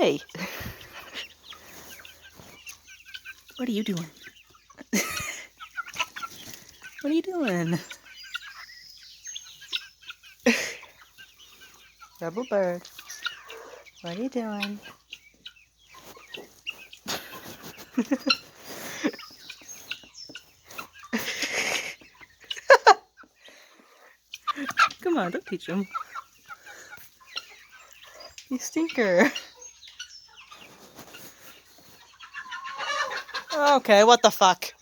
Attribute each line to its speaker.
Speaker 1: Hey! What are you doing? What are you doing? Rebel bird. What are you doing? Come on, don't teach him. You stinker. Okay, what the fuck?